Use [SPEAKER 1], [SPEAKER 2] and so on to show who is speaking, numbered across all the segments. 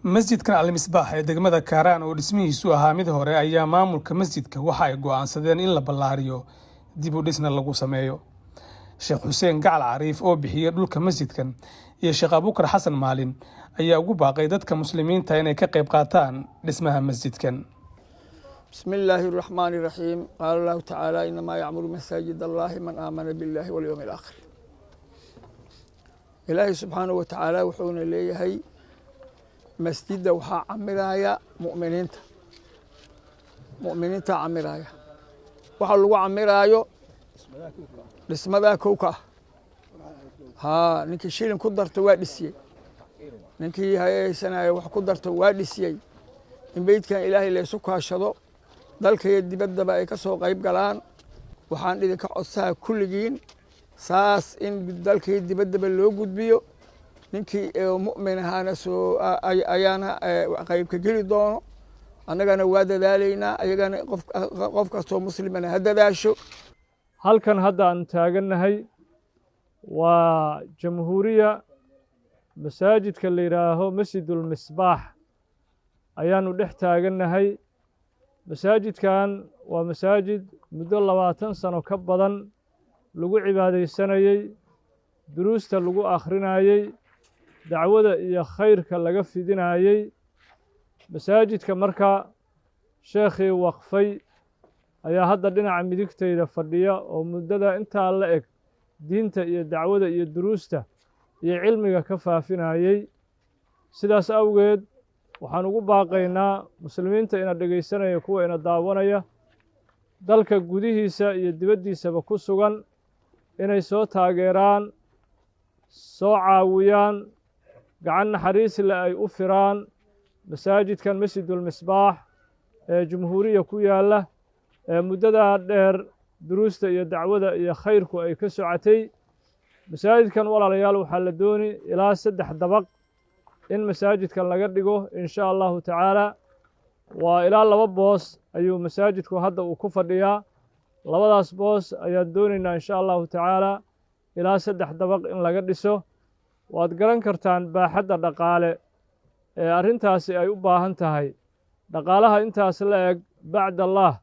[SPEAKER 1] masjidkan Al-Misbaax ee degmada Kaaraan oo dhismihiisu ahaa mid hore ayaa maamulka masjidka waxa ay go'aansadeen in la ballaariyo dib u dhisna lagu sameeyo. Sheekh Xuseen Gacal Cariif oo bixiyay dhulka masjidkan iyo Sheekh Abubakar Xasan Maalin ayaa ugu baaqay dadka muslimiinta inay ka qayb qaataan dhismaha masjidkan.
[SPEAKER 2] Bismillahir Rahmanir Rahim. Qaala Allahu Ta'ala inma ya'muru masajid Allahi man aamana billahi wal yawmil aakhir. Ilaahi subhanahu wa ta'ala wuxuu leeyahay masjidda waxaa camiraya mu'miniinta camiraya waxa lagu camiraayo dhismada kowka ninkii shilin ku darto waa dhisiyey ninkii haysanaya wax ku darto waa dhisiyey in beydkan ilaahay la isu kaashado dalka iyo dibaddaba ay ka soo qayb galaan waxaan idinka codsadaa kulligiin saas in dalka iyo dibaddaba loo gudbiyo ninkii mu'min ahaana soo ayaana qayb ka geli doono annagana waa dadaalaynaa ayagana qof kastoo muslimana ha dadaasho.
[SPEAKER 3] halkan hadda aan taagannahay waa jamhuuriya masaajidka la yidhaaho masjidul misbaax ayaanu dhex taagannahay. masaajidkan waa masaajid muddo 20 sano ka badan lagu cibaadaysanayey, duruusta lagu akhrinayey, dacwada iyo khayrka laga fidinayey. masaajidka marka sheekhii waqfay ayaa hadda dhinaca midigtayda fadhiya oo muddada intaa la eg diinta iyo dacwada iyo duruusta iyo cilmiga ka faafinayey. sidaas awgeed waxaan ugu baaqaynaa muslimiinta ina dhegaysanaya kuwa ina daawanaya dalka gudihiisa iyo dibaddiisaba ku sugan inay soo taageeraan, soo caawiyaan, gacan naxariis leh ay u firaan masaajidkan masjidul misbaax ee jamhuuriya ku yaalla ee muddadaa dheer duruusta iyo dacwada iyo khayrku ay ka socotay. masaajidkan walaalayaal waxaa la dooni ilaa 3 dabaq in masaajidkan laga dhigo in sha allahu tacaala. waa ilaa 2 boos ayuu masaajidku hadda uu ku fadhiyaa. 2daas boos ayaan doonaynaa in sha allahu tacaala ilaa 3 dabaq in laga dhiso. waad garan kartaan baaxadda dhaqaale ee arrintaasi ay u baahan tahay. dhaqaalaha intaas la eg bacd allah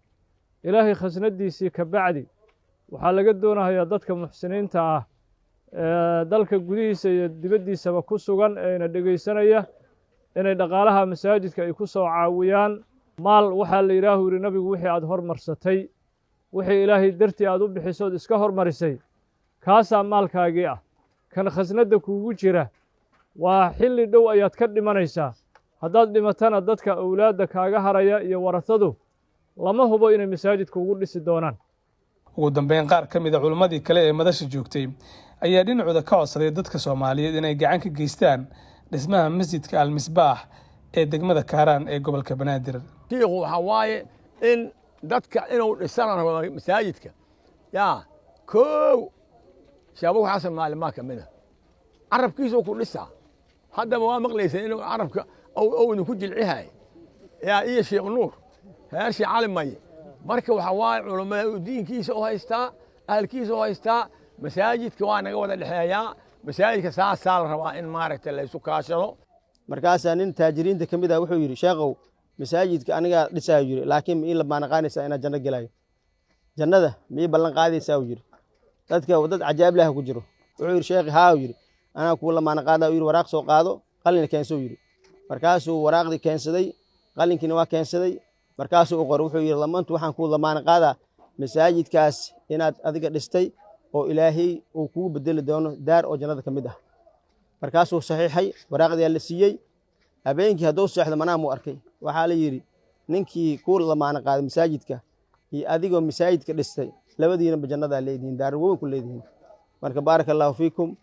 [SPEAKER 3] ilaahay khasnadiisii ka bacdi waxaa laga doonayaa dadka muxsiniinta ah ee dalka gudihiisa iyo dibaddiisaba ku sugan ee ina dhegaysanaya inay dhaqaalaha masaajidka ay ku soo caawiyaan. maal waxaa la yidhaahu yidhi nabigu wixii aad hormarsatay, wixii ilaahay dartii aad u bixisood iska hormarisay, kaasaa maalkaagii ah. kan khasnadda kuugu jira waa xilli dhow ayaad ka dhimanaysaa. haddaad dhimatana dadka awlaadda kaaga haraya iyo warasadu lama hubo inay masaajidka ugu dhisi doonaan.
[SPEAKER 1] ugu dambeyn qaar ka mid a culimmadii kale ee madasha joogtay ayaa dhinacooda ka codsaday dadka Soomaaliyeed inay gacan ka geystaan dhismaha masjidka Al-Misbaax ee degmada Kaaraan ee gobolka Banaadir.
[SPEAKER 2] Tiiqu waxa waaye in dadka inuu dhisana masaajidka koow Sheekh Xasan Maalin ma kamida carabkiisu ku dhisaa. haddaba waa maqlaysan inuu carabka oo ku jilcihay iyo Sheekh Nuur heershi calimay marka waxa waa culimada diinkiisa oo haystaa ahalkiisa oo haystaa. masaajidka waa naga wada dhexeeyaa. masaajidka saal rabaa in maaragtay la isu kaashado.
[SPEAKER 4] markaas nin taajiriinta kamid ah wuxuu yiri sheekhow masaajidka aniga dhisaa yiri laakiin ma ila baan qaanaysaa ina janno gelayo. jannada ma ballan qaadaysaa yiri. dadka dad cajaab leh ku jiro. wuxuu yiri sheekh haa yiri ana ku la maan qaada yiri waraaq soo qaado qalin keenso yiri. markaasuu waraaqdi keensaday qalinkiina waa keensaday. markaasuu qor wuxuu yiri lamantu waxaan ku lamaan qaada masaajidkaas inaad adiga dhistay oo ilaahay uu kugu bedeli doono daar oo jannada kamid ah. markaasuu saxiixay waraaqdii la siiyay. habeenkii hadduu seexdo manaa mu arkay waxaa la yiri ninkii ku lamaan qaada masaajidka iyo adigoo masaajidka dhistay labadiina jannada leediin daar weyn ku leediin. marka barakallahu fiikum.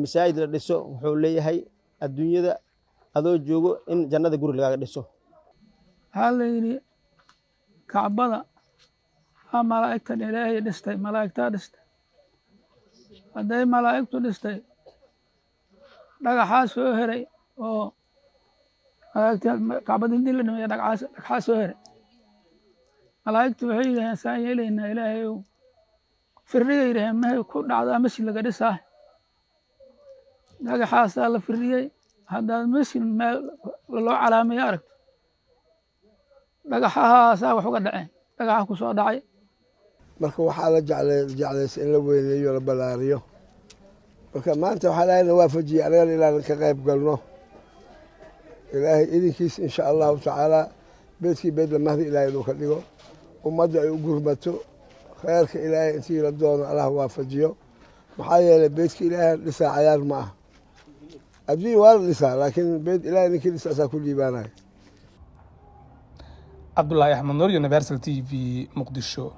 [SPEAKER 4] masaajid la dhiso wuxuu leeyahay adduunyada adoo joogo in jannada guri laga dhiso.
[SPEAKER 5] waxaa la yidhi kacbada malaa'igtan ilaahay dhistay, malaa'igtaa dhistay. hadday malaa'igtu dhistay dhagaxaa soo heray oo malaa'igta kacbada intii la dhameeya dhagaxaa soo heray. malaa'igtu waxay yidhaheen saan yeelaynaa ilaahay ow firriga yidhaheen mahay ku dhacdaa masjid laga dhisaa. dhagaxaasaa la firriyey. haddaad masjid meel loo calaamaya aragta dhagaxahaasaa wax uga dhaceen dhagaxa ku soo dhacay
[SPEAKER 6] marka waxaa la jeclaysa in la weyneeyo la ballaariyo marka maanta waxaa ilaahay na waafajiyey anagana inaan ka qayb galno ilaahay idinkiis insha allahu tacaala beedkii beed lamahdi ilaahay inuu ka dhigo ummadda ay u gurmato khayrka ilaahay intii la doono allah waafajiyo maxaa yeelay beedka ilaahay dhisaa cayaar ma ah adduunya waa la dhisaa laakiin beed ilaahay ninkii dhisaasaa ku liibaanaya
[SPEAKER 1] cabdulaahi axmed nuur, Universal TV, Muqdisho.